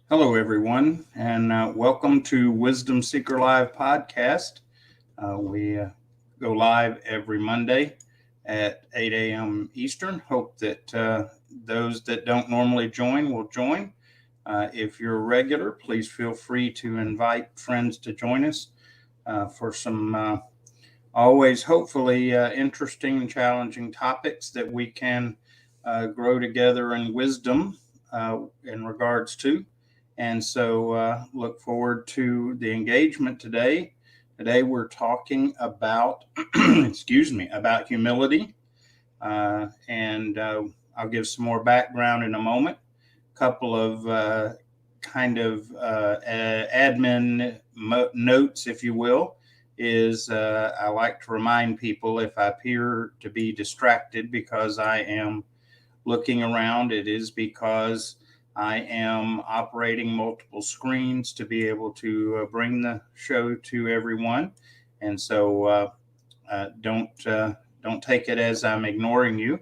Hello, everyone, and welcome to Wisdom Seeker Live podcast. We go live every Monday at 8 a.m. Eastern. Hope that those that don't normally join will join. If you're a regular, please feel free to invite friends to join us for some always hopefully interesting and challenging topics that we can grow together in wisdom in regards to. And so look forward to the engagement today. Today we're talking about, excuse me, about humility. And I'll give some more background in a moment. A couple of admin notes, if you will, is I like to remind people if I appear to be distracted because I am looking around, it is because I am operating multiple screens to be able to bring the show to everyone, and so don't take it as I'm ignoring you.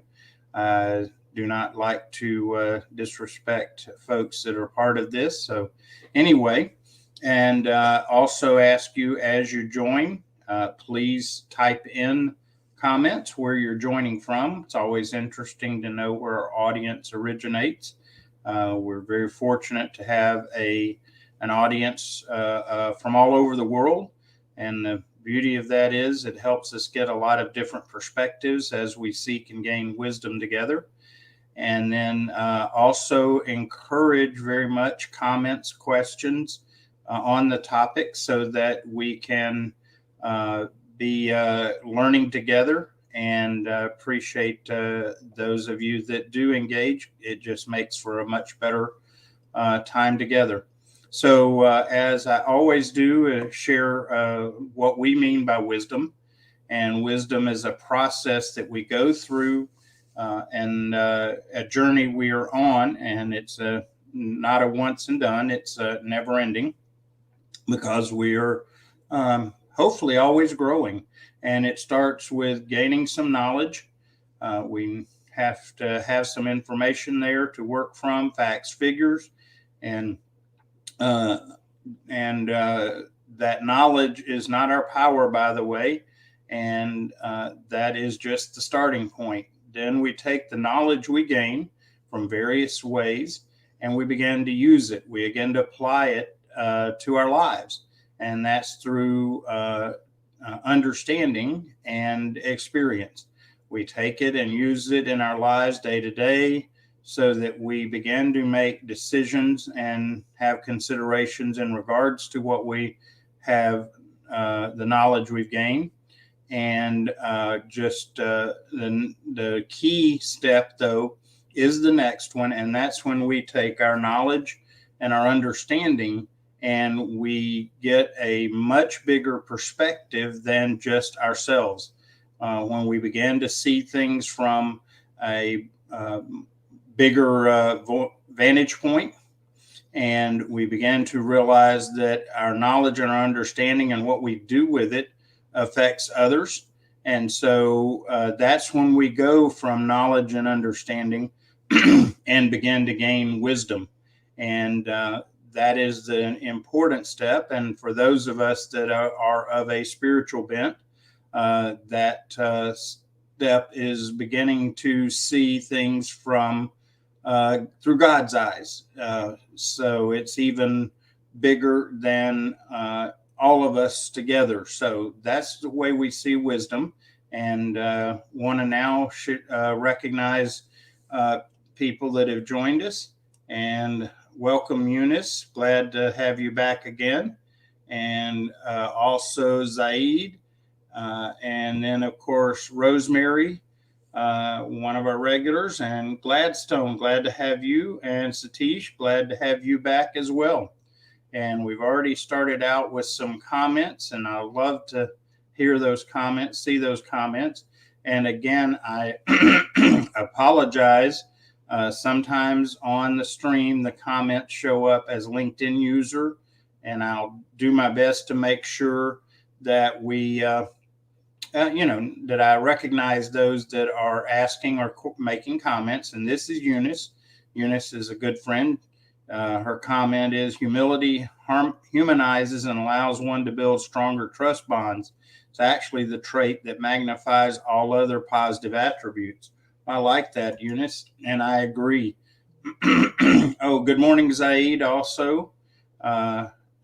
Do not like to disrespect folks that are part of this. So, anyway, and also ask you as you join, please type in comments where you're joining from. It's always interesting to know where our audience originates. We're very fortunate to have an audience from all over the world, and the beauty of that is it helps us get a lot of different perspectives as we seek and gain wisdom together. And then also encourage very much comments, questions on the topic so that we can be learning together, and appreciate those of you that do engage. It just makes for a much better time together. So, as I always do, share what we mean by wisdom. And wisdom is a process that we go through and a journey we are on. And it's not a once and done, it's never ending because we are hopefully always growing. And it starts with gaining some knowledge. We have to have some information there to work from, facts, figures, and uh, and that knowledge is not our power, by the way, and that is just the starting point. Then we take the knowledge we gain from various ways, and we begin to use it. We begin to apply it to our lives, and that's through understanding and experience. We take it and use it in our lives day to day so that we begin to make decisions and have considerations in regards to what we have, the knowledge we've gained. And the key step, though, is the next one. And that's when we take our knowledge and our understanding and we get a much bigger perspective than just ourselves. When we begin to see things from a bigger vantage point, and we began to realize that our knowledge and our understanding and what we do with it affects others. And so that's when we go from knowledge and understanding and begin to gain wisdom. And that is the important step. And for those of us that are of a spiritual bent, that step is beginning to see things from through God's eyes. So it's even bigger than all of us together. So that's the way we see wisdom. And want to now recognize people that have joined us. And welcome, Eunice. Glad to have you back again. And also Zaid. And then, of course, Rosemary, one of our regulars, and Gladstone. Glad to have you. And Satish, glad to have you back as well. And we've already started out with some comments, and I love to hear those comments, see those comments. And again, I apologize. Sometimes on the stream, the comments show up as LinkedIn user, and I'll do my best to make sure that that I recognize those that are asking or making comments. And this is Eunice. Eunice is a good friend. Her comment is humility humanizes and allows one to build stronger trust bonds. It's actually the trait that magnifies all other positive attributes. I like that, Eunice, and I agree. Oh, good morning, Zaid, also.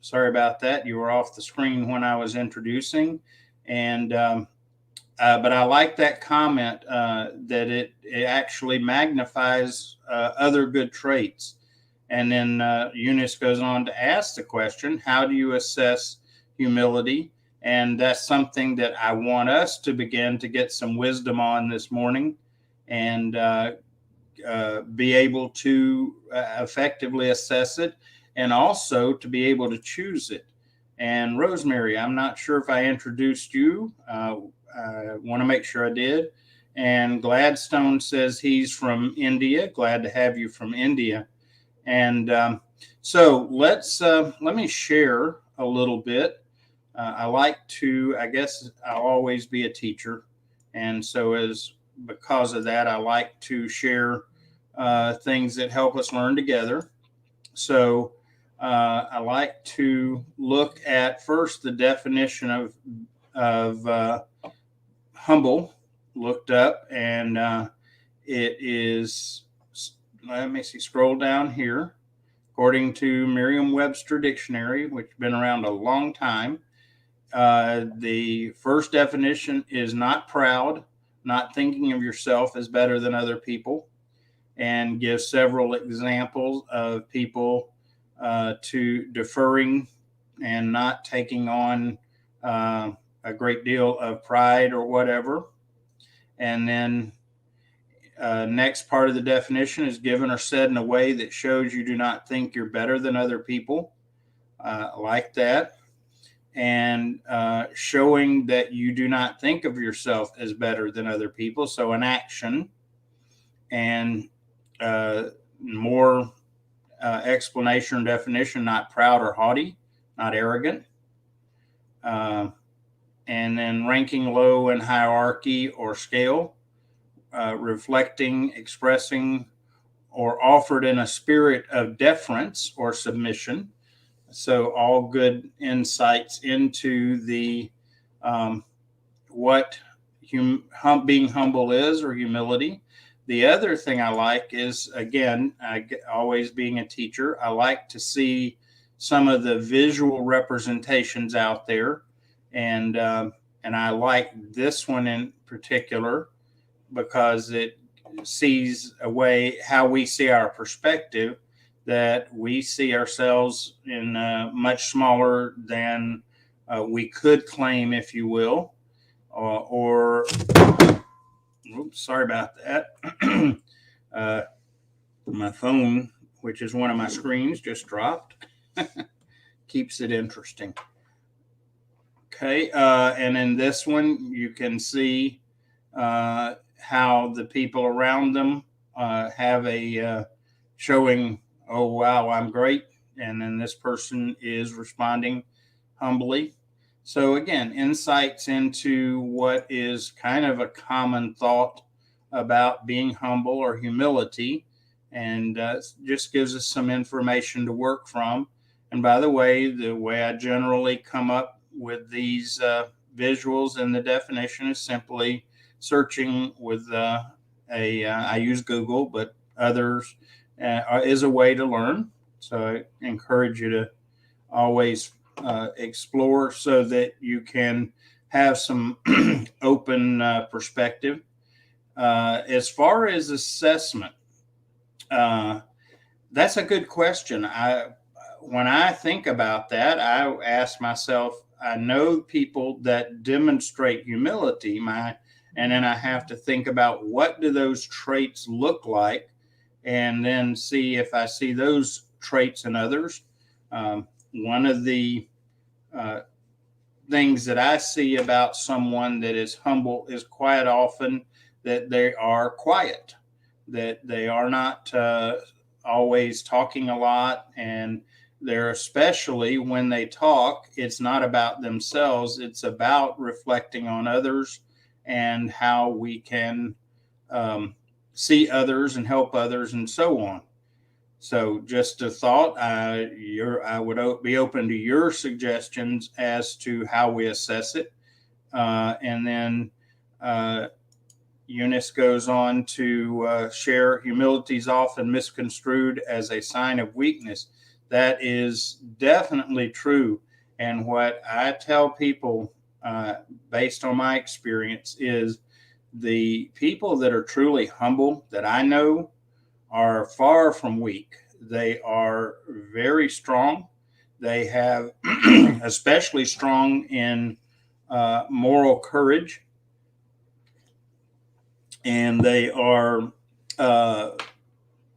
Sorry about that. You were off the screen when I was introducing. And but I like that comment that it actually magnifies other good traits. And then Eunice goes on to ask the question, how do you assess humility? And that's something that I want us to begin to get some wisdom on this morning, and be able to effectively assess it, and also to be able to choose it. And Rosemary, I'm not sure if I introduced you. I want to make sure I did. And Gladstone says he's from India. Glad to have you from India. And so let me share a little bit. I guess I'll always be a teacher. And so because of that, I like to share things that help us learn together. So I like to look at first the definition of humble, looked up, and it is, let me see, scroll down here. According to Merriam-Webster Dictionary, which has been around a long time, the first definition is not proud, not thinking of yourself as better than other people, and gives several examples of people to deferring and not taking on a great deal of pride or whatever. And then next part of the definition is given or said in a way that shows you do not think you're better than other people. Like that. And showing that you do not think of yourself as better than other people. So an action. And more explanation or definition, not proud or haughty, not arrogant. And then ranking low in hierarchy or scale, reflecting, expressing, or offered in a spirit of deference or submission. So all good insights into the what being humble is, or humility. The other thing I like is, again, always being a teacher, I like to see some of the visual representations out there. And I like this one in particular because it sees a way how we see our perspective, that we see ourselves in much smaller than we could claim, if you will, or oops, sorry about that. My phone, which is one of my screens, just dropped. Keeps it interesting. Okay, and in this one, you can see how the people around them have a showing, oh, wow, I'm great. And then this person is responding humbly. So again, insights into what is kind of a common thought about being humble or humility, and just gives us some information to work from. And by the way I generally come up with these visuals and the definition is simply searching with I use Google, but others is a way to learn. So I encourage you to always explore so that you can have some open perspective. As far as assessment, that's a good question. When I think about that, I ask myself, I know people that demonstrate humility, and then I have to think about what do those traits look like, and then see if I see those traits in others. One of the things that I see about someone that is humble is quite often that they are quiet, that they are not always talking a lot, and they're, especially when they talk, it's not about themselves, it's about reflecting on others and how we can see others and help others and so on. So just a thought, I would be open to your suggestions as to how we assess it. And then Eunice goes on to share humility is often misconstrued as a sign of weakness. That is definitely true. And what I tell people, based on my experience, is the people that are truly humble that I know are far from weak. They are very strong. They have, especially strong in moral courage, and they are uh,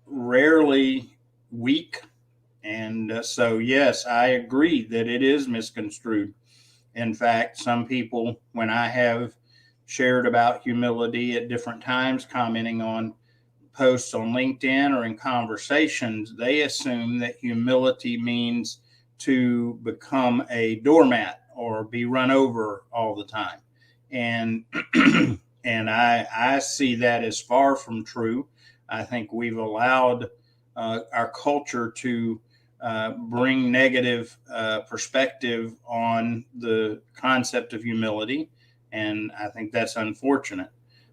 rarely weak. And so, yes, I agree that it is misconstrued. In fact, some people, when I have shared about humility at different times, commenting on posts on LinkedIn or in conversations, they assume that humility means to become a doormat or be run over all the time. And and I see that as far from true. I think we've allowed our culture to bring negative perspective on the concept of humility, and I think that's unfortunate.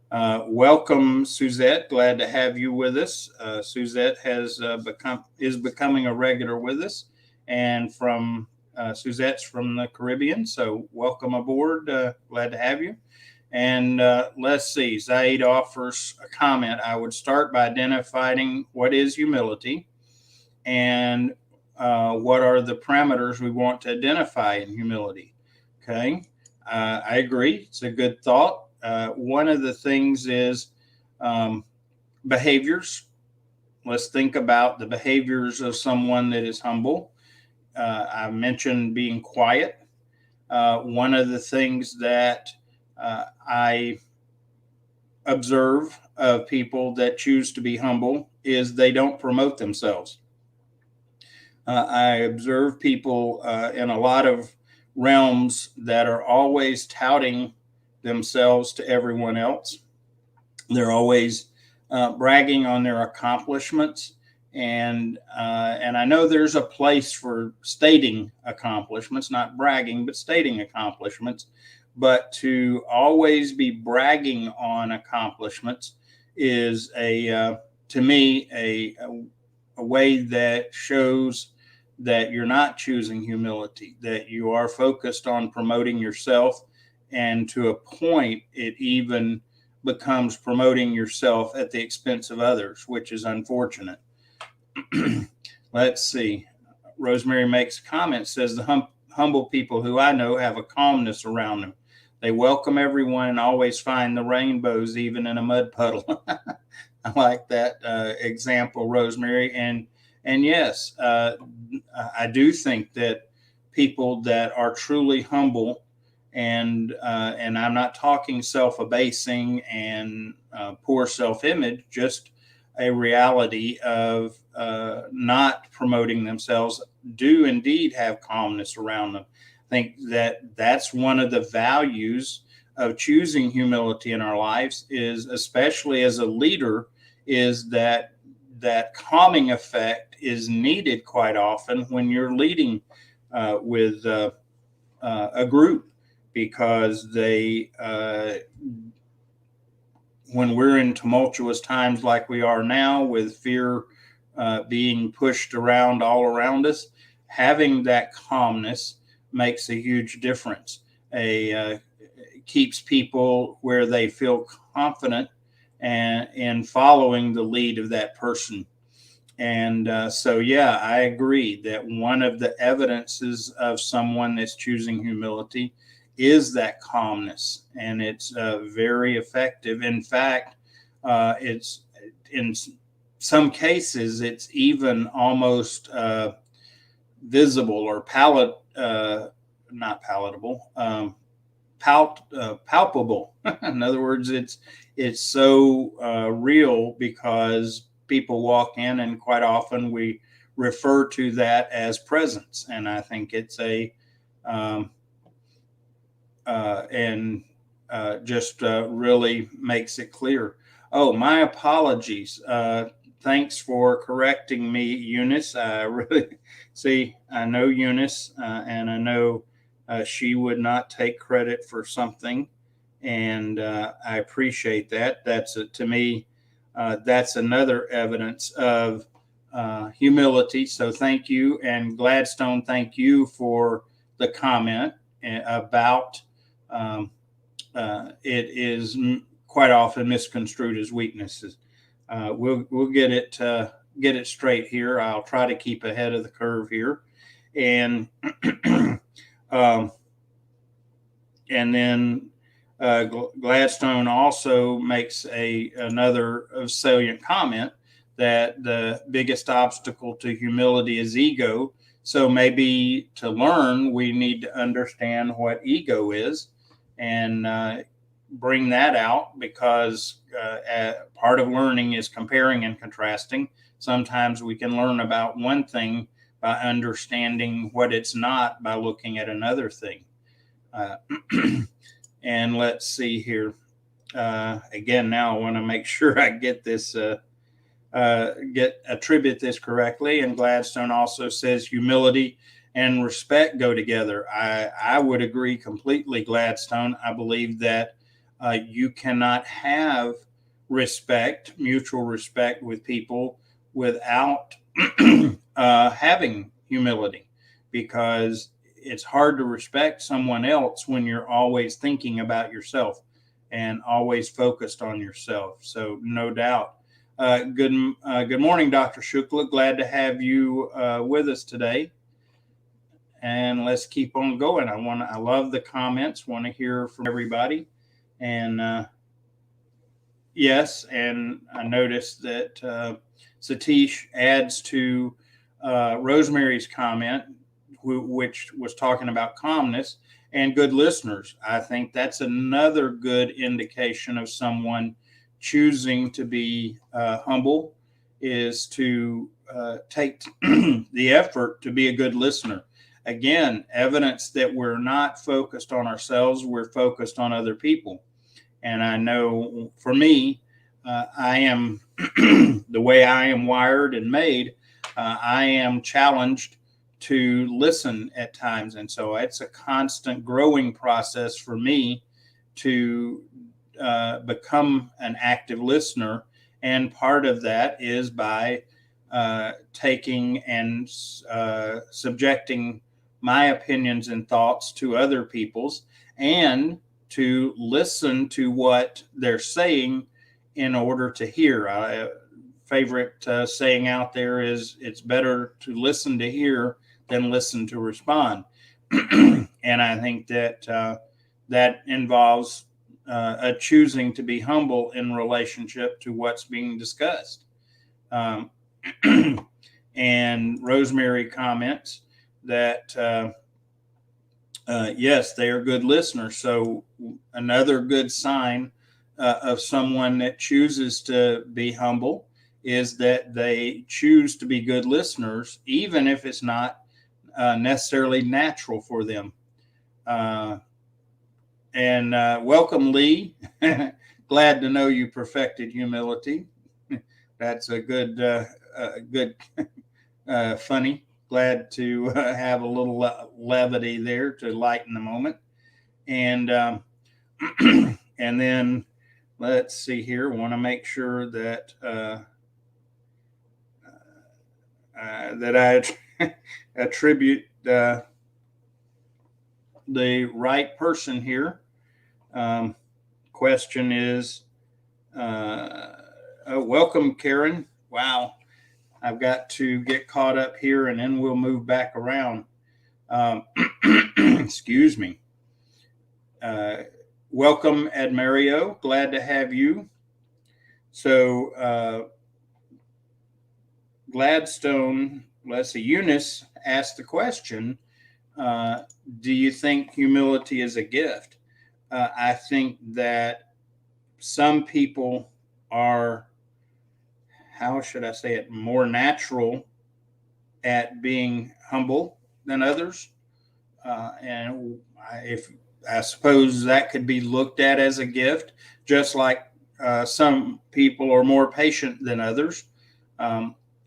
Welcome, Suzette. Glad to have you with us. Suzette is becoming a regular with us, and from Suzette's from the Caribbean. So welcome aboard. Glad to have you. And let's see. Zaid offers a comment. I would start by identifying what is humility and what are the parameters we want to identify in humility. Okay, I agree. It's a good thought. One of the things is um, behaviors. Let's think about the behaviors of someone that is humble. I mentioned being quiet. One of the things that I observe of people that choose to be humble is they don't promote themselves. I observe people in a lot of realms that are always touting themselves to everyone else. They're always bragging on their accomplishments, and I know there's a place for stating accomplishments, not bragging, but stating accomplishments. But to always be bragging on accomplishments is to me a way that shows that you're not choosing humility, that you are focused on promoting yourself, and to a point, it even becomes promoting yourself at the expense of others, which is unfortunate. Let's see. Rosemary makes a comment, says the humble people who I know have a calmness around them. They welcome everyone and always find the rainbows, even in a mud puddle. I like that example, Rosemary. And yes, I do think that people that are truly humble, and I'm not talking self-abasing and poor self-image, just a reality of not promoting themselves, do indeed have calmness around them. I think that that's one of the values of choosing humility in our lives, is especially as a leader, is that calming effect is needed quite often when you're leading with a group, because when we're in tumultuous times like we are now, with fear being pushed around all around us, having that calmness makes a huge difference. Keeps people where they feel confident and in following the lead of that person. And so, yeah, I agree that one of the evidences of someone that's choosing humility is that calmness, and it's very effective. In fact, it's in some cases it's even almost visible or not palatable, palpable. In other words, it's so real, because people walk in, and quite often we refer to that as presence. And I think it's um, and just really makes it clear. Oh, my apologies. thanks for correcting me, Eunice. I really I know Eunice, and I know she would not take credit for something, and I appreciate that. That's to me, that's another evidence of humility. So thank you, and Gladstone, thank you for the comment about it is quite often misconstrued as weaknesses. We'll get it straight here. I'll try to keep ahead of the curve here, and um, and then Gladstone also makes another salient comment that the biggest obstacle to humility is ego. So maybe to learn, we need to understand what ego is and bring that out, because part of learning is comparing and contrasting. Sometimes we can learn about one thing by understanding what it's not by looking at another thing. And let's see here. Again, now I want to make sure I get this, attribute this correctly. And Gladstone also says humility and respect go together. I would agree completely, Gladstone. I believe that you cannot have respect, mutual respect with people without having humility, because it's hard to respect someone else when you're always thinking about yourself and always focused on yourself. So no doubt. Good morning, Dr. Shukla. Glad to have you with us today. And let's keep on going. I love the comments. Want to hear from everybody. And yes, and I noticed that Satish adds to Rosemary's comment, which was talking about calmness and good listeners. I think that's another good indication of someone choosing to be humble, is to take the effort to be a good listener. Again, evidence that we're not focused on ourselves, we're focused on other people. And I know for me, I am the way I am wired and made, I am challenged to listen at times. And so it's a constant growing process for me to become an active listener. And part of that is by taking and subjecting my opinions and thoughts to other people's, and to listen to what they're saying in order to hear. Favorite saying out there is, it's better to listen to hear than listen to respond. And I think that that involves a choosing to be humble in relationship to what's being discussed. And Rosemary comments that yes, they are good listeners. So another good sign of someone that chooses to be humble is that they choose to be good listeners, even if it's not necessarily natural for them. And welcome, Lee. Glad to know you perfected humility. That's a good, funny. Glad to have a little levity there to lighten the moment. And and then let's see here. Want to make sure that that I attribute the right person here. Question is, welcome, Karen. Wow. I've got to get caught up here, and then we'll move back around. Excuse me. Welcome, Ed Mario. Glad to have you. So Gladstone, let's see, Eunice asked the question, do you think humility is a gift? I think that some people are, how should I say it, more natural at being humble than others. And I suppose that could be looked at as a gift, just like some people are more patient than others.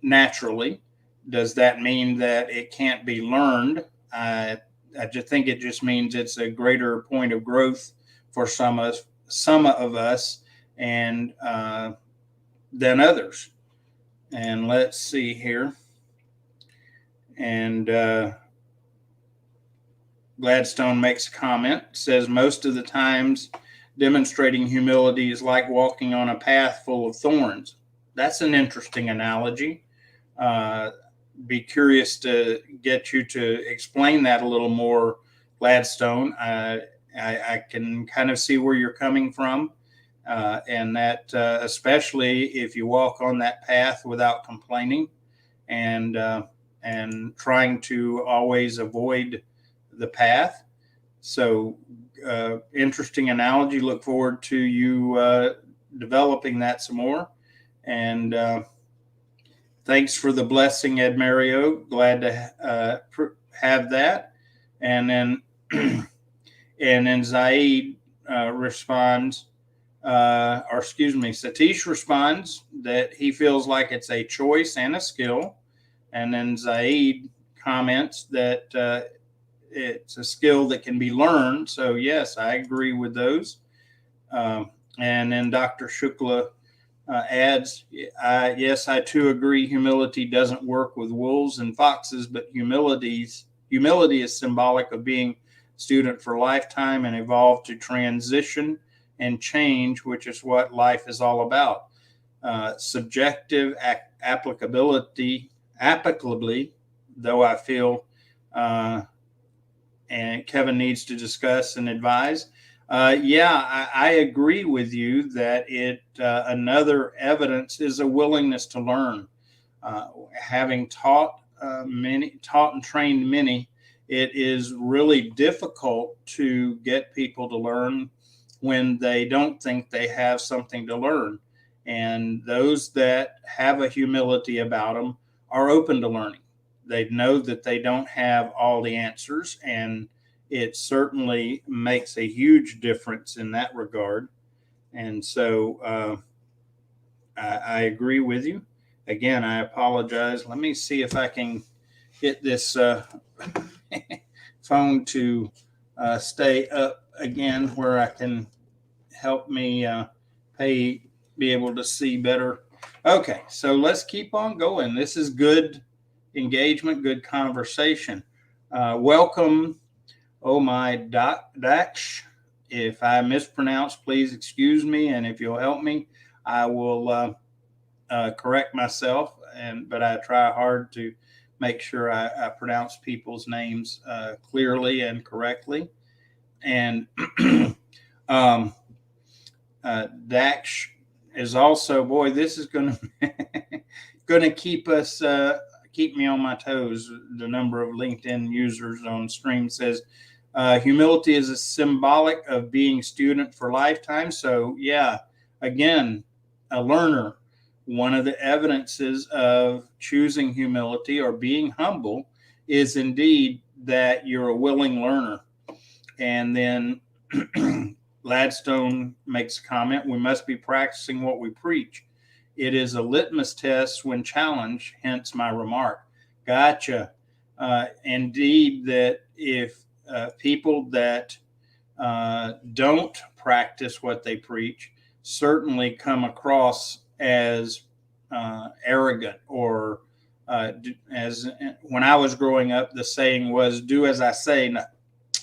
naturally. Does that mean that it can't be learned? I just think it just means it's a greater point of growth for some of us, and than others. And let's see here. And Gladstone makes a comment, says most of the times demonstrating humility is like walking on a path full of thorns. That's an interesting analogy. Be curious to get you to explain that a little more, Gladstone. I can kind of see where you're coming from, and that especially if you walk on that path without complaining and trying to always avoid the path. So interesting analogy. Look forward to you developing that some more. And thanks for the blessing, Ed Mario. Glad to have that. And then Zaid responds, Satish responds that he feels like it's a choice and a skill. And then Zaid comments that it's a skill that can be learned. So yes, I agree with those. And then Dr. Shukla adds, yes, I too agree. Humility doesn't work with wolves and foxes, but humility is symbolic of being student for lifetime and evolve to transition and change, which is what life is all about. Subjective applicably, though I feel, and Kevin needs to discuss and advise. I agree with you that another evidence is a willingness to learn. Having taught and trained many, it is really difficult to get people to learn when they don't think they have something to learn. And those that have a humility about them are open to learning. They know that they don't have all the answers, and it certainly makes a huge difference in that regard. And so I agree with you. Again, I apologize. Let me see if I can get this phone to stay up again where I can help me be able to see better. Okay, so let's keep on going. This is good engagement, good conversation. Welcome, Daksh. If I mispronounce, please excuse me, and if you'll help me, I will correct myself. But I try hard to make sure I pronounce people's names clearly and correctly. And Daksh is also, boy, this is going to keep me on my toes. The number of LinkedIn users on stream says humility is a symbolic of being student for lifetime. So yeah, again, a learner. One of the evidences of choosing humility or being humble is indeed that you're a willing learner. And then Gladstone makes a comment, we must be practicing what we preach. It is a litmus test when challenged, hence my remark. Gotcha. Indeed, that if people that don't practice what they preach certainly come across as arrogant, or as when I was growing up, the saying was, do as I say,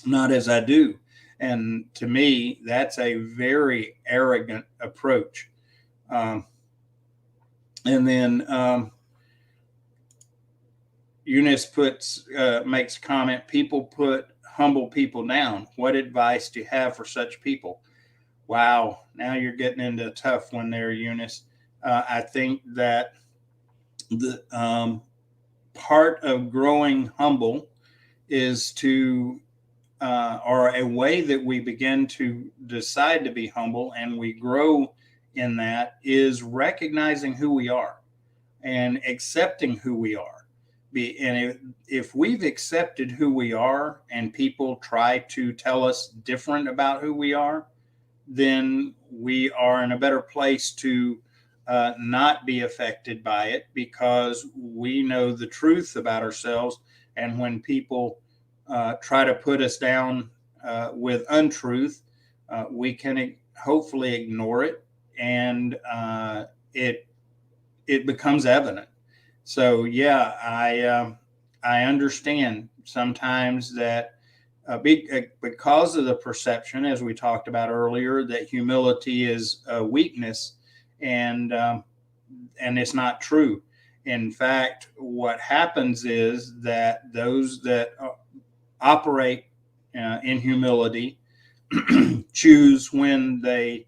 not as I do. And to me, that's a very arrogant approach. And then Eunice makes a comment, people put humble people down. What advice do you have for such people? Wow, now you're getting into a tough one there, Eunice. I think that the part of growing humble is to or a way that we begin to decide to be humble and we grow in that is recognizing who we are and accepting who we are. And if we've accepted who we are and people try to tell us different about who we are, then we are in a better place to not be affected by it, because we know the truth about ourselves. And when people try to put us down with untruth, we can hopefully ignore it, and it becomes evident. So yeah, I understand sometimes that because of the perception, as we talked about earlier, that humility is a weakness, and it's not true. In fact, what happens is that those that operate in humility choose when they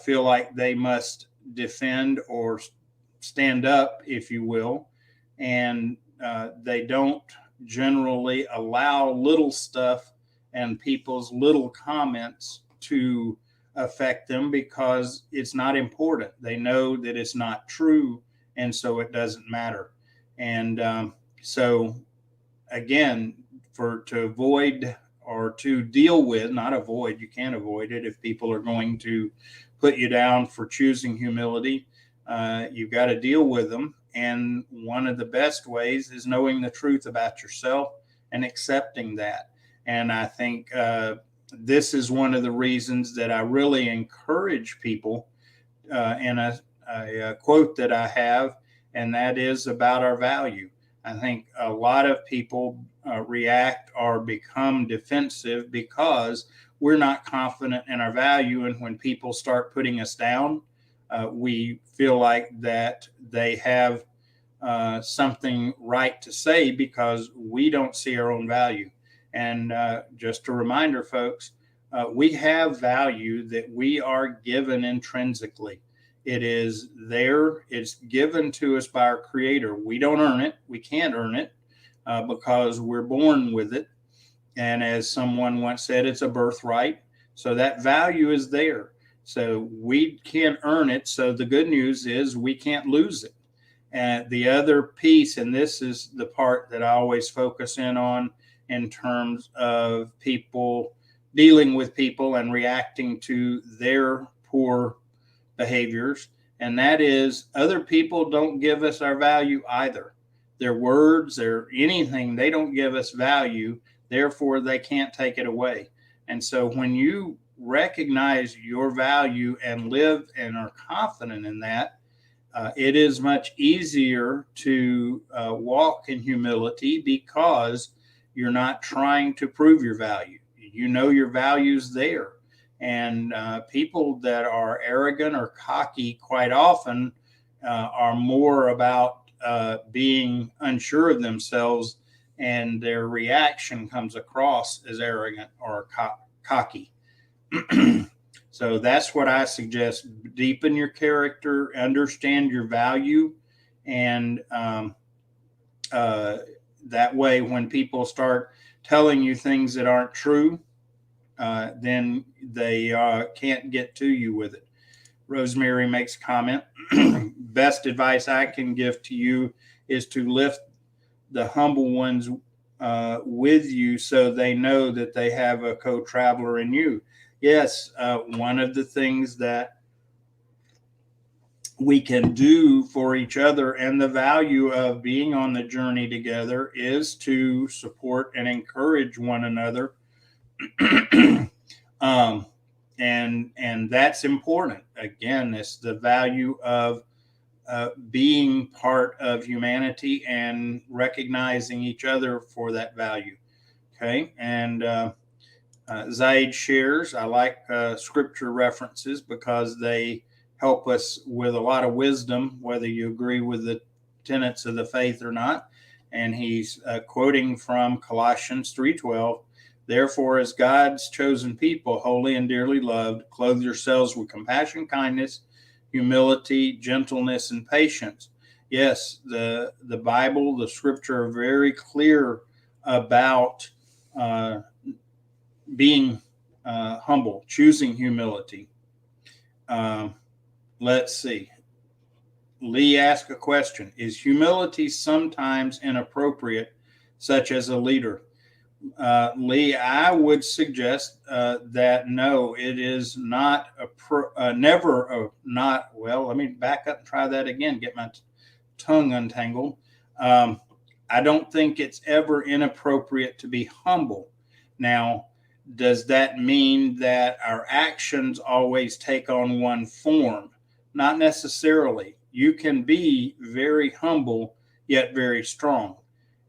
feel like they must defend or stand up, if you will, and they don't generally allow little stuff and people's little comments to affect them, because it's not important. They know that it's not true, and so it doesn't matter. And so again, to avoid, or to deal with, not avoid, you can't avoid it. If people are going to put you down for choosing humility, you've got to deal with them. And one of the best ways is knowing the truth about yourself and accepting that. And I think this is one of the reasons that I really encourage people in a quote that I have, and that is about our value. I think a lot of people react or become defensive because we're not confident in our value. And when people start putting us down, we feel like that they have something right to say because we don't see our own value. And just a reminder, folks, we have value that we are given intrinsically. It is there. It's given to us by our Creator. We don't earn it. We can't earn it because we're born with it. And as someone once said, it's a birthright. So that value is there. So we can't earn it. So the good news is we can't lose it. And the other piece, and this is the part that I always focus in on in terms of people dealing with people and reacting to their poor behaviors, and that is other people don't give us our value either. Their words, their anything, they don't give us value, therefore they can't take it away. And so when you recognize your value and live and are confident in that, it is much easier to walk in humility, because you're not trying to prove your value. You know your value's there. And people that are arrogant or cocky quite often are more about being unsure of themselves, and their reaction comes across as arrogant or cocky. So that's what I suggest. Deepen your character, understand your value, and that way when people start telling you things that aren't true, then they can't get to you with it. Rosemary makes a comment. Best advice I can give to you is to lift the humble ones with you, so they know that they have a co-traveler in you. Yes, one of the things that we can do for each other, and the value of being on the journey together, is to support and encourage one another. And that's important. Again, it's the value of being part of humanity and recognizing each other for that value. Okay. And Zaid shares, I like scripture references because they help us with a lot of wisdom, whether you agree with the tenets of the faith or not. And he's quoting from Colossians 3:12. Therefore, as God's chosen people, holy and dearly loved, clothe yourselves with compassion, kindness, humility, gentleness, and patience. Yes, the Bible, the scripture are very clear about being humble, choosing humility. Let's see. Lee asked a question. Is humility sometimes inappropriate, such as a leader? Lee, I would suggest that no, it is not never not. Well, let me back up and try that again. Get my tongue untangled. Um, I don't think it's ever inappropriate to be humble. Now, does that mean that our actions always take on one form? Not necessarily. You can be very humble yet very strong.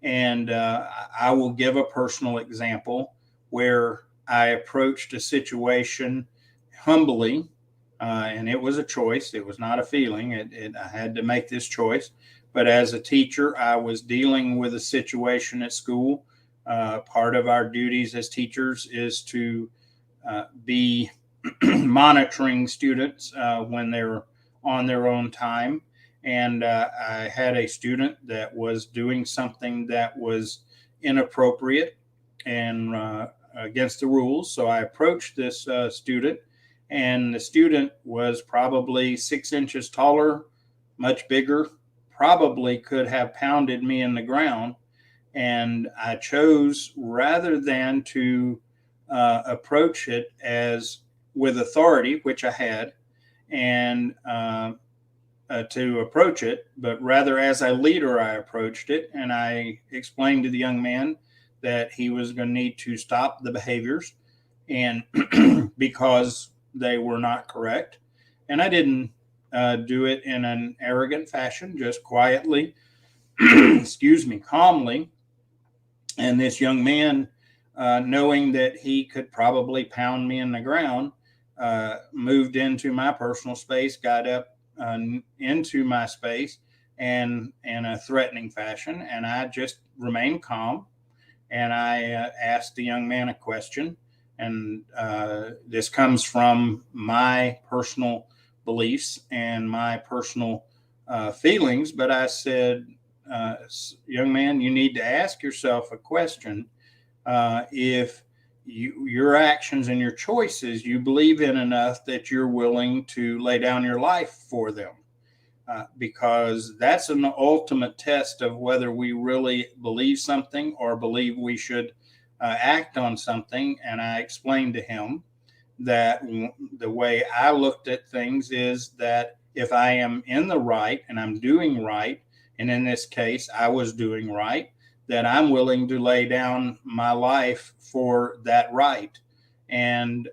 And I will give a personal example where I approached a situation humbly, and it was a choice. It was not a feeling. I had to make this choice. But as a teacher, I was dealing with a situation at school. Part of our duties as teachers is to be monitoring students when they're on their own time. And I had a student that was doing something that was inappropriate and against the rules. So I approached this student, and the student was probably 6 inches taller, much bigger, probably could have pounded me in the ground. And I chose, rather than to approach it as with authority, which I had, and to approach it, but rather as a leader, I approached it, and I explained to the young man that he was going to need to stop the behaviors, and because they were not correct. And I didn't do it in an arrogant fashion, just quietly, excuse me, calmly. And this young man, knowing that he could probably pound me in the ground, moved into my personal space, got up into my space, and in a threatening fashion. And I just remained calm, and I asked the young man a question. And this comes from my personal beliefs and my personal feelings. But I said, young man, you need to ask yourself a question. If your actions and your choices you believe in enough that you're willing to lay down your life for them, because that's an ultimate test of whether we really believe something or believe we should act on something. And I explained to him that the way I looked at things is that if I am in the right and I'm doing right, and in this case I was doing right, that I'm willing to lay down my life for that right. And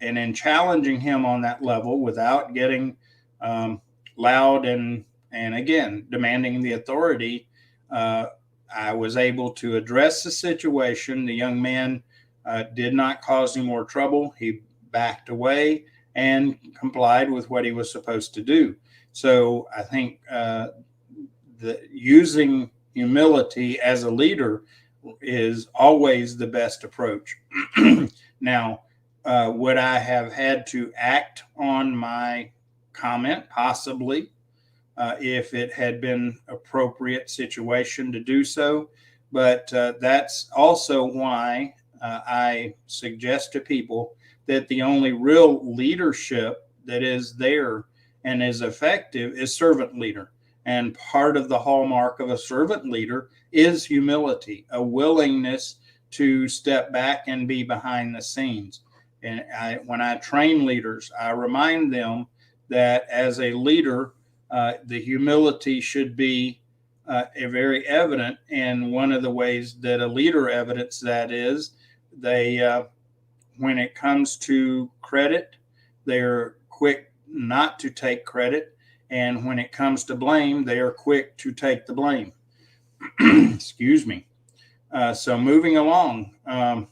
in challenging him on that level without getting loud and again demanding the authority, I was able to address the situation. The young man did not cause any more trouble. He backed away and complied with what he was supposed to do. So I think using humility as a leader is always the best approach. Now, would I have had to act on my comment? Possibly, if it had been appropriate situation to do so. But that's also why I suggest to people that the only real leadership that is there and is effective is servant leader. And part of the hallmark of a servant leader is humility, a willingness to step back and be behind the scenes. And when I train leaders, I remind them that as a leader, the humility should be very evident. And one of the ways that a leader evidence that is when it comes to credit, they're quick not to take credit. And when it comes to blame, they are quick to take the blame. Excuse me. So moving along, Dr.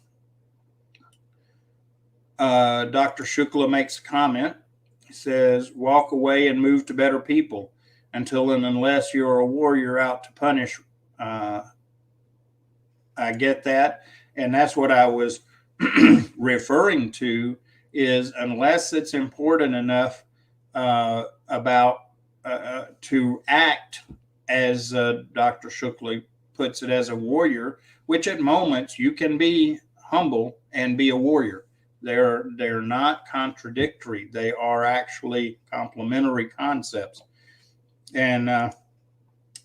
Shukla makes a comment. He says, walk away and move to better people until and unless you're a warrior out to punish. I get that. And that's what I was referring to, is unless it's important enough about to act, as Dr. Shukla puts it, as a warrior, which at moments you can be humble and be a warrior. They're not contradictory. They are actually complementary concepts. And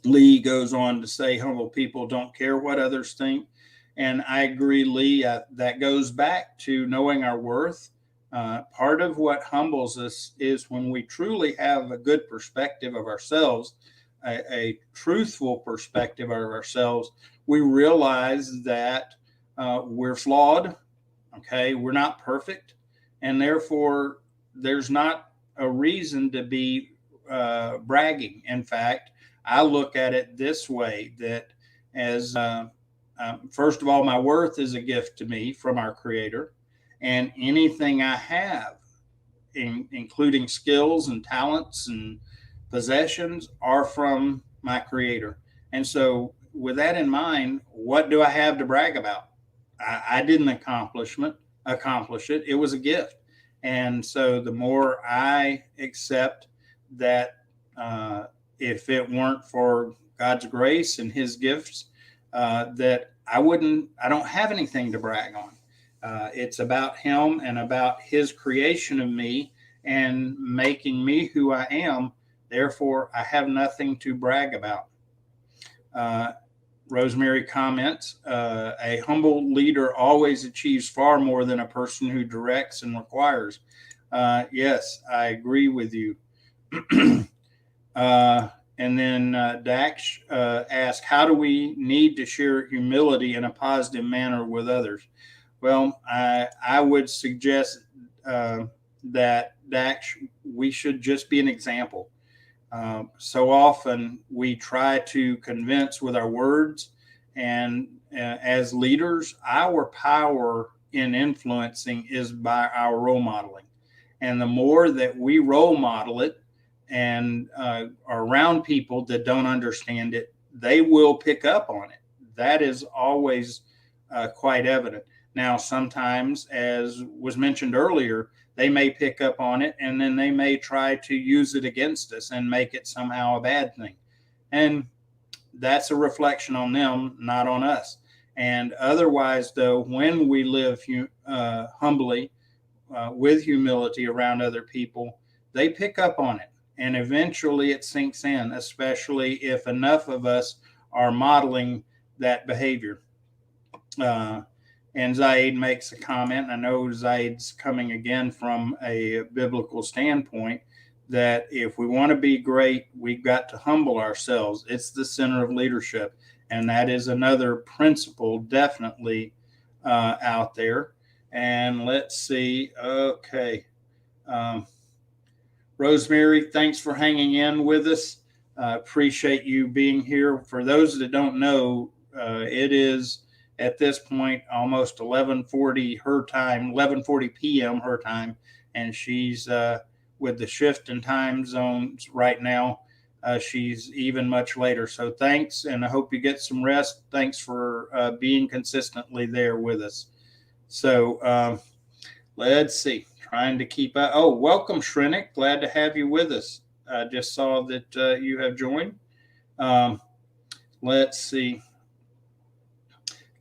Lee goes on to say, humble people don't care what others think. And I agree, Lee, that goes back to knowing our worth. Part of what humbles us is when we truly have a good perspective of ourselves, a truthful perspective of ourselves. We realize that we're flawed, okay? We're not perfect, and therefore there's not a reason to be bragging. In fact, I look at it this way, that as first of all, my worth is a gift to me from our Creator, and anything I have, including skills and talents and possessions, are from my Creator. And so, with that in mind, what do I have to brag about? I didn't accomplish it. It was a gift. And so, the more I accept that, if it weren't for God's grace and His gifts, that I don't have anything to brag on. It's about Him and about His creation of me and making me who I am. Therefore, I have nothing to brag about. Rosemary comments, a humble leader always achieves far more than a person who directs and requires. Yes, I agree with you. And then Dax asked, how do we need to share humility in a positive manner with others? Well, I would suggest that, Dax, we should just be an example. So often we try to convince with our words, and as leaders, our power in influencing is by our role modeling. And the more that we role model it and are around people that don't understand it, they will pick up on it. That is always quite evident. Now, sometimes, as was mentioned earlier, they may pick up on it and then they may try to use it against us and make it somehow a bad thing. And that's a reflection on them, not on us. And otherwise, though, when we live humbly, with humility around other people, they pick up on it. And eventually it sinks in, especially if enough of us are modeling that behavior. And Zaid makes a comment, and I know Zaid's coming again from a biblical standpoint, that if we want to be great, we've got to humble ourselves. It's the center of leadership. And that is another principle definitely out there. And let's see. Okay. Rosemary, thanks for hanging in with us. Appreciate you being here. For those that don't know, it is at this point almost 11:40 her time, 11:40 p.m. her time, and she's with the shift in time zones right now. She's even much later. So thanks, and I hope you get some rest. Thanks for being consistently there with us. So let's see. Trying to keep up. Oh, welcome, Shrenik. Glad to have you with us. I just saw that you have joined. Let's see.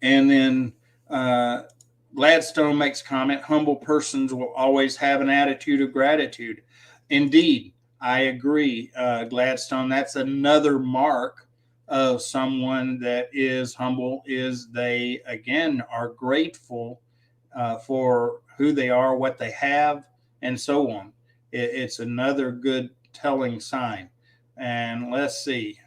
And then Gladstone makes a comment, humble persons will always have an attitude of gratitude. Indeed, I agree, Gladstone. That's another mark of someone that is humble, is they, again, are grateful for who they are, what they have, and so on. It's another good telling sign. And let's see.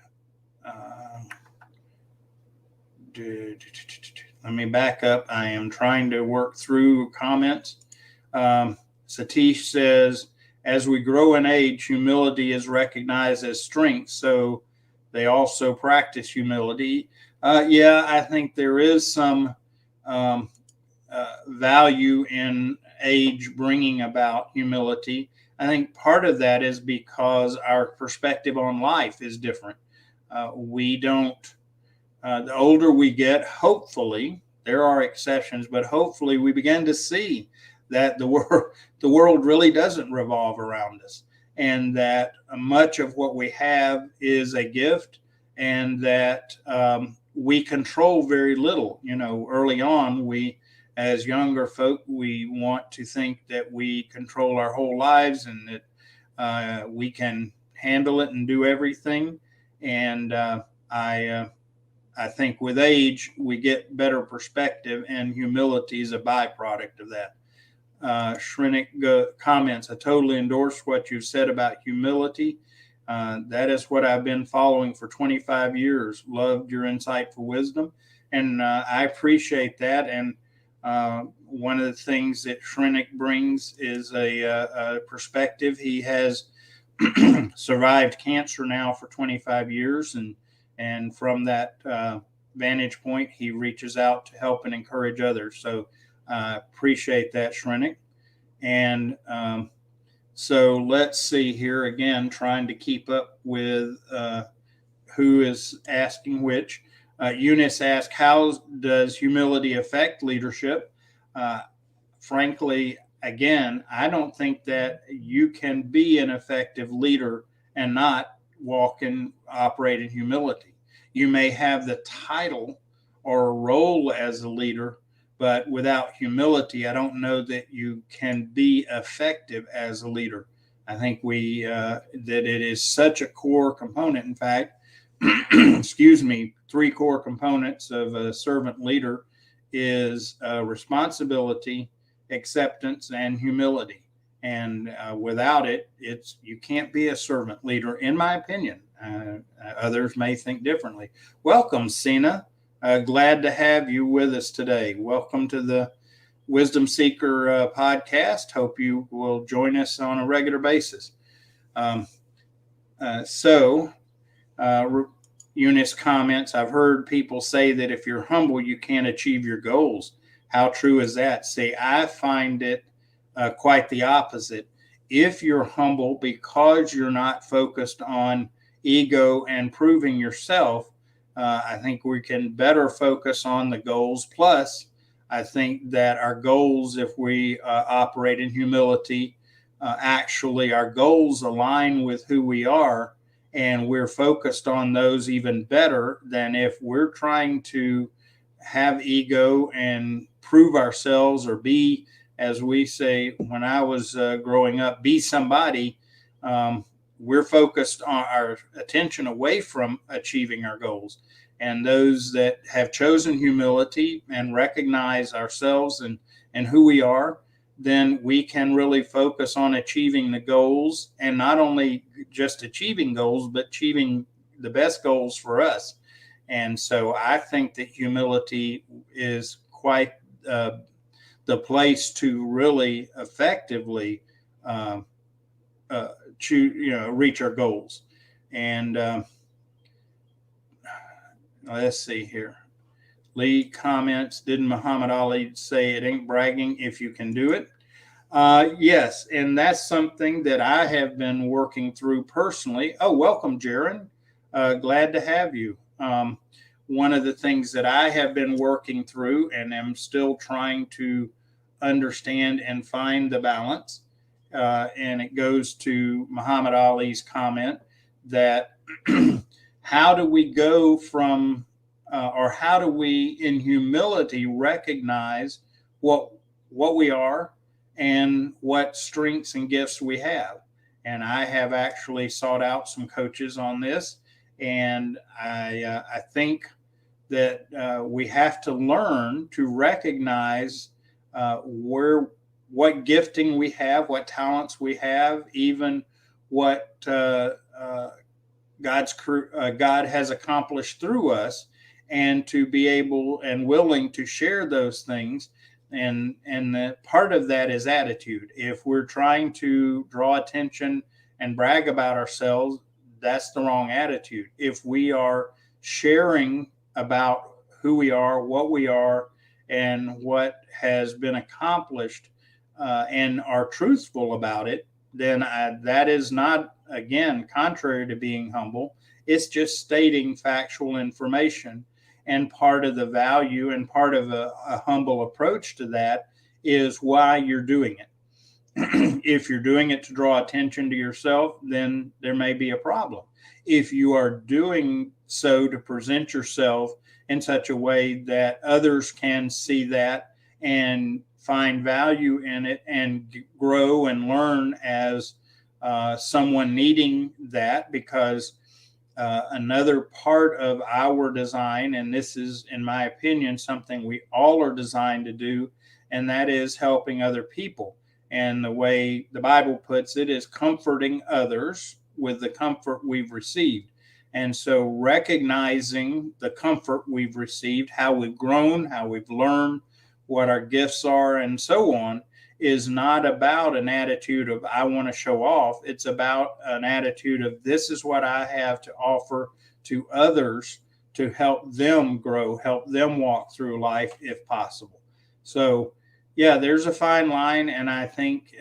Let me back up. I am trying to work through comments. Satish says, as we grow in age, humility is recognized as strength. So they also practice humility. Yeah, I think there is some value in age bringing about humility. I think part of that is because our perspective on life is different. We don't, the older we get, hopefully, there are exceptions, but hopefully we begin to see that the world really doesn't revolve around us, and that much of what we have is a gift, and that we control very little. You know, early on, we, as younger folk, we want to think that we control our whole lives and that we can handle it and do everything. And I I think with age, we get better perspective, and humility is a byproduct of that. Shrinick comments, I totally endorse what you said about humility. That is what I've been following for 25 years. Loved your insightful wisdom. And I appreciate that. And one of the things that Shrinick brings is a perspective. He has survived cancer now for 25 years. And from that vantage point, he reaches out to help and encourage others. So I appreciate that, Shrinick. And so let's see here again, trying to keep up with who is asking which. Eunice asked, how does humility affect leadership? Frankly, again, I don't think that you can be an effective leader and not walk and operate in humility. You may have the title or a role as a leader, but without humility, I don't know that you can be effective as a leader. I think that it is such a core component. In fact, excuse me, 3 core components of a servant leader is responsibility, acceptance, and humility. And without it, you can't be a servant leader, in my opinion. Others may think differently. Welcome, Sina. Glad to have you with us today. Welcome to the Wisdom Seeker podcast. Hope you will join us on a regular basis. Eunice comments, I've heard people say that if you're humble, you can't achieve your goals. How true is that? See, I find it quite the opposite. If you're humble because you're not focused on ego and proving yourself, I think we can better focus on the goals. Plus, I think that our goals, if we operate in humility, actually our goals align with who we are, and we're focused on those even better than if we're trying to have ego and prove ourselves or be, as we say, when I was growing up, be somebody. We're focused on our attention away from achieving our goals. And those that have chosen humility and recognize ourselves and who we are, then we can really focus on achieving the goals, and not only just achieving goals, but achieving the best goals for us. And so I think that humility is quite the place to really effectively reach our goals. And let's see here. Lee comments, didn't Muhammad Ali say it ain't bragging if you can do it? Yes, and that's something that I have been working through personally. Oh, welcome, Jaron. Glad to have you. One of the things that I have been working through and am still trying to understand and find the balance, and it goes to Muhammad Ali's comment that how do we go from or how do we in humility recognize what we are and what strengths and gifts we have. And I have actually sought out some coaches on this, and I think that we have to learn to recognize what gifting we have, what talents we have, even what God has accomplished through us, and to be able and willing to share those things. And that part of that is attitude. If we're trying to draw attention and brag about ourselves, that's the wrong attitude. If we are sharing about who we are, what we are, and what has been accomplished, and are truthful about it, then that is not, again, contrary to being humble. It's just stating factual information. And part of the value and part of a humble approach to that is why you're doing it. If you're doing it to draw attention to yourself, then there may be a problem. If you are doing so to present yourself in such a way that others can see that and find value in it and grow and learn as someone needing that, because Another part of our design, and this is, in my opinion, something we all are designed to do, and that is helping other people. And the way the Bible puts it is comforting others with the comfort we've received. And so recognizing the comfort we've received, how we've grown, how we've learned, what our gifts are, and so on, is not about an attitude of I want to show off. It's about an attitude of this is what I have to offer to others to help them grow, help them walk through life if possible. So, yeah, there's a fine line. And I think,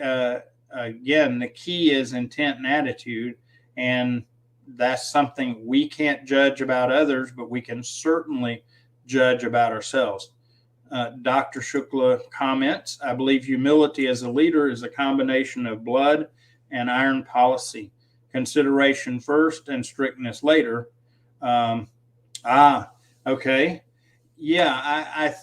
again, the key is intent and attitude. And that's something we can't judge about others, but we can certainly judge about ourselves. Dr. Shukla comments, I believe humility as a leader is a combination of blood and iron policy, consideration first and strictness later. Okay. Yeah,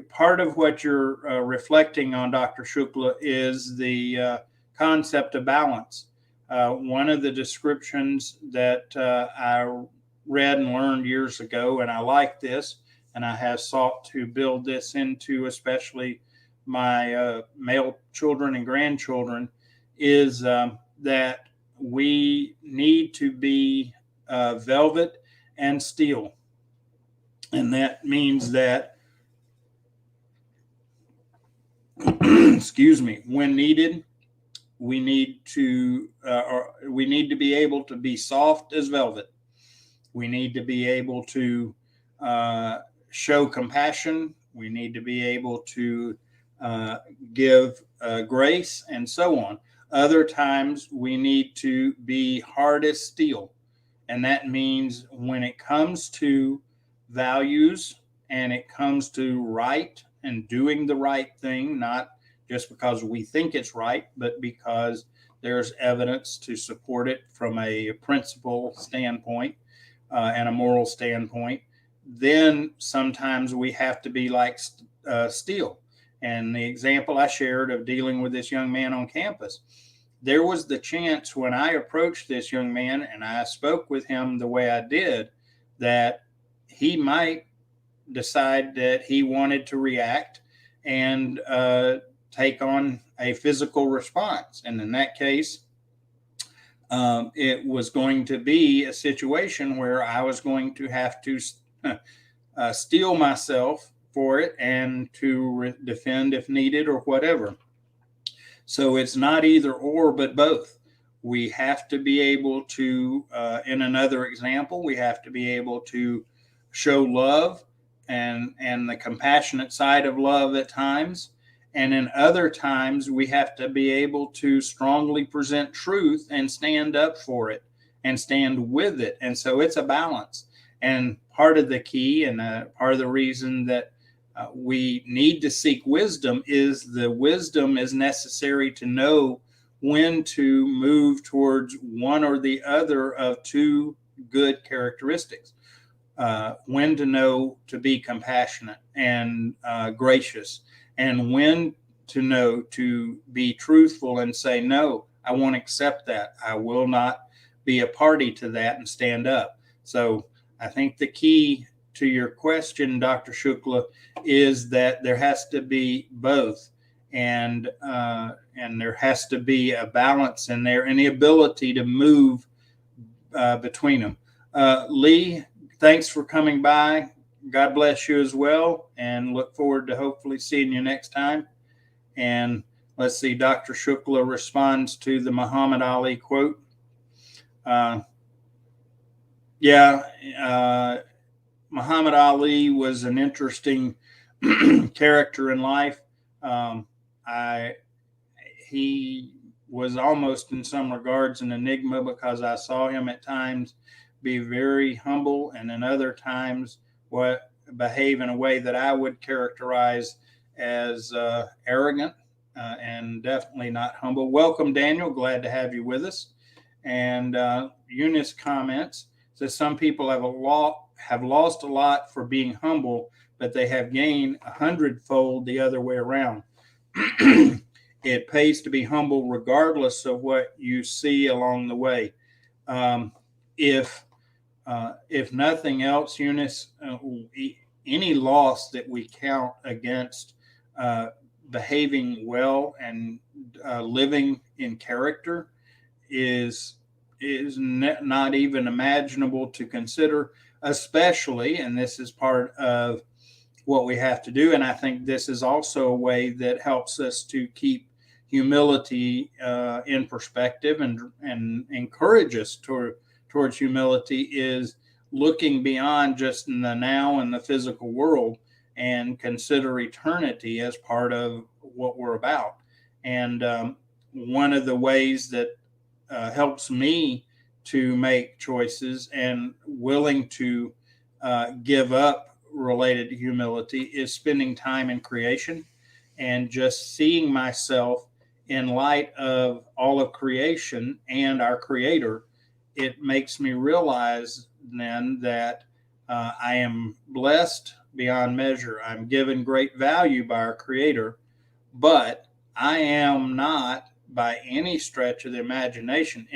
part of what you're reflecting on, Dr. Shukla, is the concept of balance. One of the descriptions that I read and learned years ago, and I like this, and I have sought to build this into especially my male children and grandchildren, is that we need to be velvet and steel. And that means that, excuse me, when needed, we need to be able to be soft as velvet. We need to be able to show compassion. We need to be able to give grace and so on. Other times we need to be hard as steel. And that means when it comes to values and it comes to right and doing the right thing, not just because we think it's right, but because there's evidence to support it from a principle standpoint and a moral standpoint, then sometimes we have to be like steel. And the example I shared of dealing with this young man on campus, there was the chance when I approached this young man and I spoke with him the way I did, that he might decide that he wanted to react and take on a physical response. And in that case, it was going to be a situation where I was going to have to steel myself for it and to defend if needed or whatever. So it's not either or, but both. We have to be able to, in another example, we have to be able to show love and the compassionate side of love at times. And in other times, we have to be able to strongly present truth and stand up for it and stand with it. And so it's a balance. And part of the key and part of the reason that we need to seek wisdom is the wisdom is necessary to know when to move towards one or the other of two good characteristics. When to know to be compassionate and gracious, and when to know to be truthful and say, no, I won't accept that. I will not be a party to that and stand up. So I think the key to your question, Dr. Shukla, is that there has to be both, and there has to be a balance in there and the ability to move between them. Lee, thanks for coming by. God bless you as well, and look forward to hopefully seeing you next time. And let's see, Dr. Shukla responds to the Muhammad Ali quote. Muhammad Ali was an interesting character in life. He was almost in some regards an enigma, because I saw him at times be very humble, and in other times behave in a way that I would characterize as arrogant and definitely not humble. Welcome, Daniel. Glad to have you with us. And Eunice comments, says some people have lost a lot for being humble, but they have gained 100-fold the other way around. It pays to be humble regardless of what you see along the way. if nothing else, Eunice, any loss that we count against behaving well and living in character is not even imaginable to consider, especially, and this is part of what we have to do. And I think this is also a way that helps us to keep humility in perspective and encourage us towards humility, is looking beyond just in the now and the physical world and consider eternity as part of what we're about. And one of the ways that helps me to make choices and willing to give up related to humility is spending time in creation and just seeing myself in light of all of creation and our Creator. It makes me realize then that I am blessed beyond measure. I'm given great value by our Creator, but I am not by any stretch of the imagination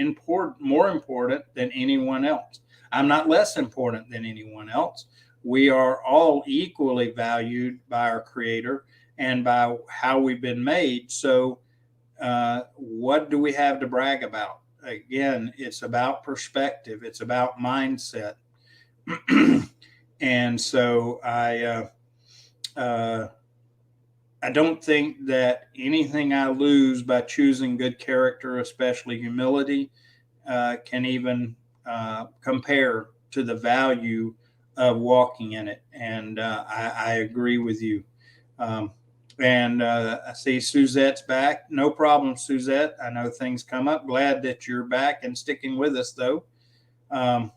more important than anyone else. I'm not less important than anyone else. We are all equally valued by our Creator and by how we've been made. So what do we have to brag about? Again, it's about perspective. It's about mindset. And so I don't think that anything I lose by choosing good character, especially humility, can even compare to the value of walking in it. And I agree with you. And I see Suzette's back. No problem, Suzette. I know things come up. Glad that you're back and sticking with us, though. And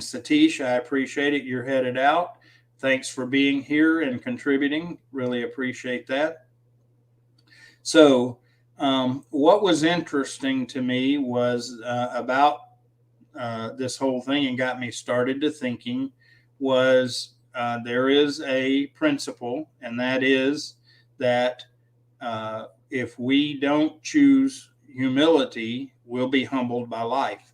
Satish, I appreciate it. You're headed out. Thanks for being here and contributing. Really appreciate that. So what was interesting to me was about this whole thing and got me started to thinking was there is a principle, and that is that if we don't choose humility, we'll be humbled by life.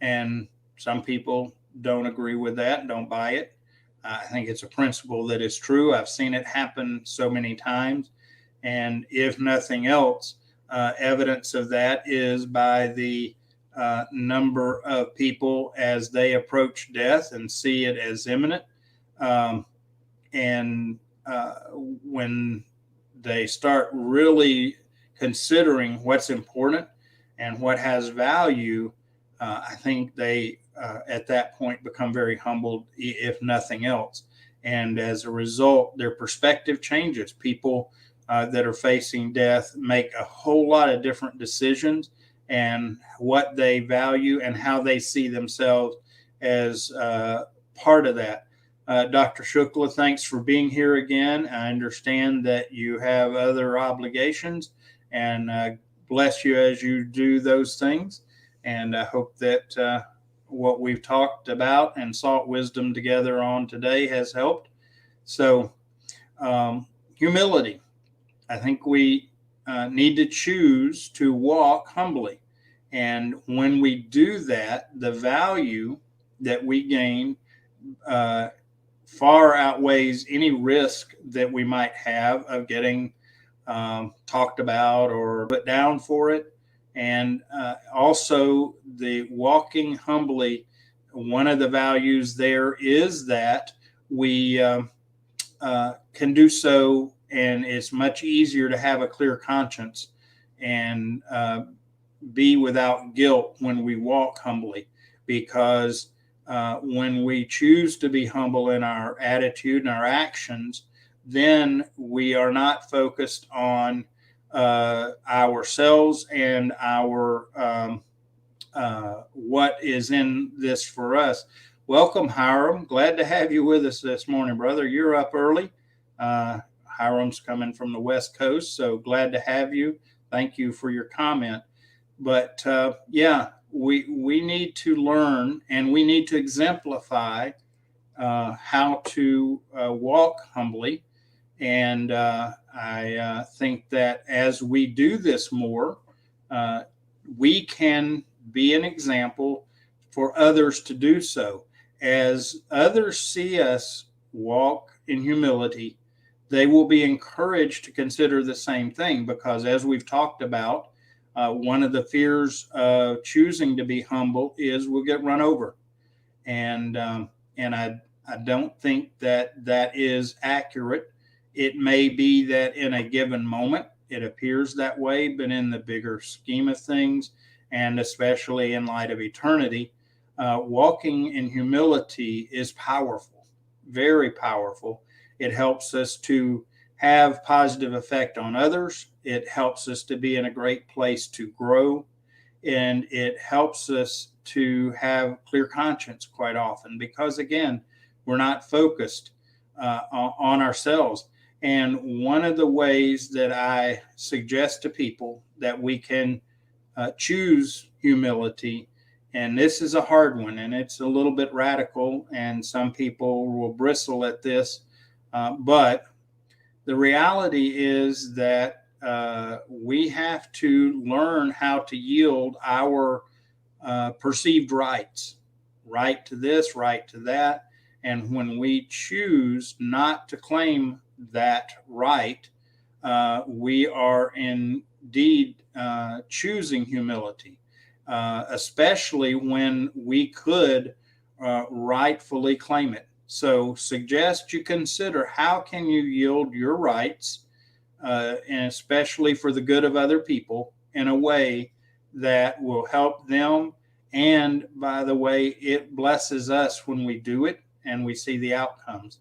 And some people don't agree with that and don't buy it. I think it's a principle that is true. I've seen it happen so many times. And if nothing else, evidence of that is by the number of people as they approach death and see it as imminent. And when they start really considering what's important and what has value, I think they at that point become very humbled, if nothing else. And as a result, their perspective changes. People that are facing death make a whole lot of different decisions and what they value and how they see themselves as part of that. Dr. Shukla, thanks for being here again. I understand that you have other obligations, and bless you as you do those things. And I hope that what we've talked about and sought wisdom together on today has helped. So, humility. I think we need to choose to walk humbly. And when we do that, the value that we gain far outweighs any risk that we might have of getting talked about or put down for it. And also the walking humbly, one of the values there is that we can do so, and it's much easier to have a clear conscience and be without guilt when we walk humbly, because when we choose to be humble in our attitude and our actions, then we are not focused on ourselves and our what is in this for us. Welcome, Hiram. Glad to have you with us this morning, brother. You're up early. Hiram's coming from the West Coast, so glad to have you. Thank you for your comment. But yeah, we need to learn and we need to exemplify how to walk humbly. And I think that as we do this more, we can be an example for others to do so. As others see us walk in humility, they will be encouraged to consider the same thing, because as we've talked about, one of the fears of choosing to be humble is we'll get run over. And I don't think that that is accurate. It may be that in a given moment it appears that way, but in the bigger scheme of things, and especially in light of eternity, walking in humility is powerful, very powerful. It helps us to have positive effect on others. It helps us to be in a great place to grow, and it helps us to have clear conscience quite often, because again, we're not focused on ourselves. And one of the ways that I suggest to people that we can choose humility, and this is a hard one, and it's a little bit radical, and some people will bristle at this, but the reality is that we have to learn how to yield our perceived rights, right to this, right to that. And when we choose not to claim that right, we are indeed choosing humility, especially when we could rightfully claim it. So suggest you consider, how can you yield your rights, and especially for the good of other people, in a way that will help them. And by the way, it blesses us when we do it and we see the outcomes.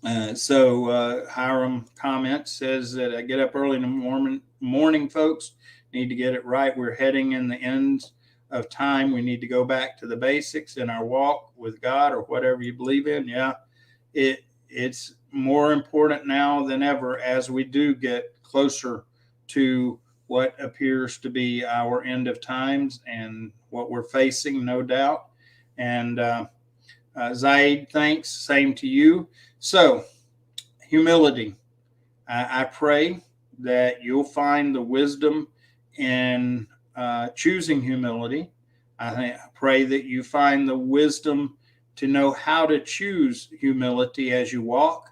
Hiram comments, says that I get up early in the morning, folks. Need to get it right. We're heading in the ends of time. We need to go back to the basics in our walk with God, or whatever you believe in. Yeah, it's more important now than ever, as we do get closer to what appears to be our end of times and what we're facing, no doubt. And Zaid, thanks. Same to you. So, humility. I pray that you'll find the wisdom in choosing humility. I pray that you find the wisdom to know how to choose humility as you walk.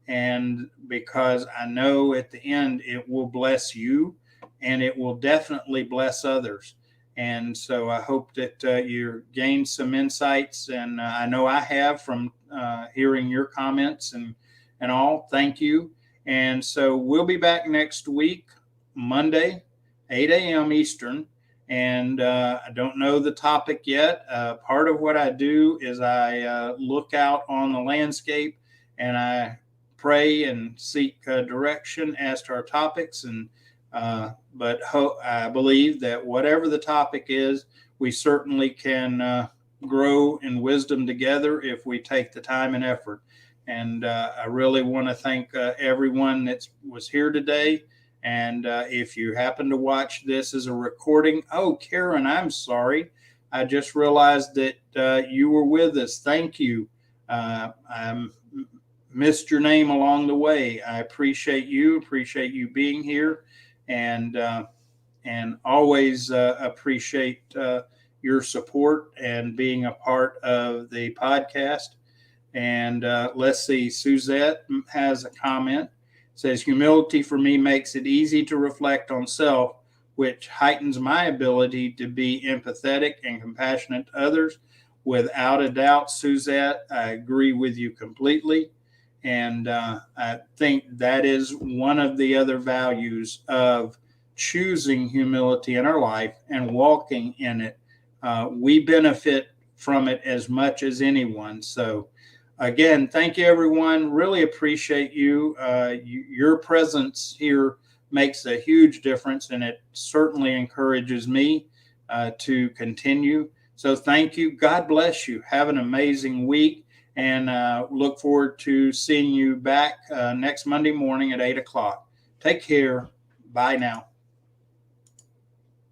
And because I know at the end it will bless you, and it will definitely bless others. And so I hope that you gained some insights, and I know I have from hearing your comments and all. Thank you. And so we'll be back next week, Monday, 8 a.m. Eastern. And I don't know the topic yet. Part of what I do is I look out on the landscape and I pray and seek direction as to our topics. And but I believe that whatever the topic is, we certainly can grow in wisdom together if we take the time and effort. And I really want to thank everyone that was here today. And if you happen to watch this as a recording, oh, Karen, I'm sorry. I just realized that you were with us. Thank you. I missed your name along the way. I appreciate you being here, and always appreciate your support and being a part of the podcast. And let's see, Suzette has a comment. Says, humility for me makes it easy to reflect on self, which heightens my ability to be empathetic and compassionate to others. Without a doubt, Suzette, I agree with you completely. And I think that is one of the other values of choosing humility in our life and walking in it. We benefit from it as much as anyone. So again, thank you, everyone. Really appreciate you. Your presence here makes a huge difference, and it certainly encourages me to continue. So thank you. God bless you. Have an amazing week, and look forward to seeing you back next Monday morning at 8 o'clock. Take care. Bye now.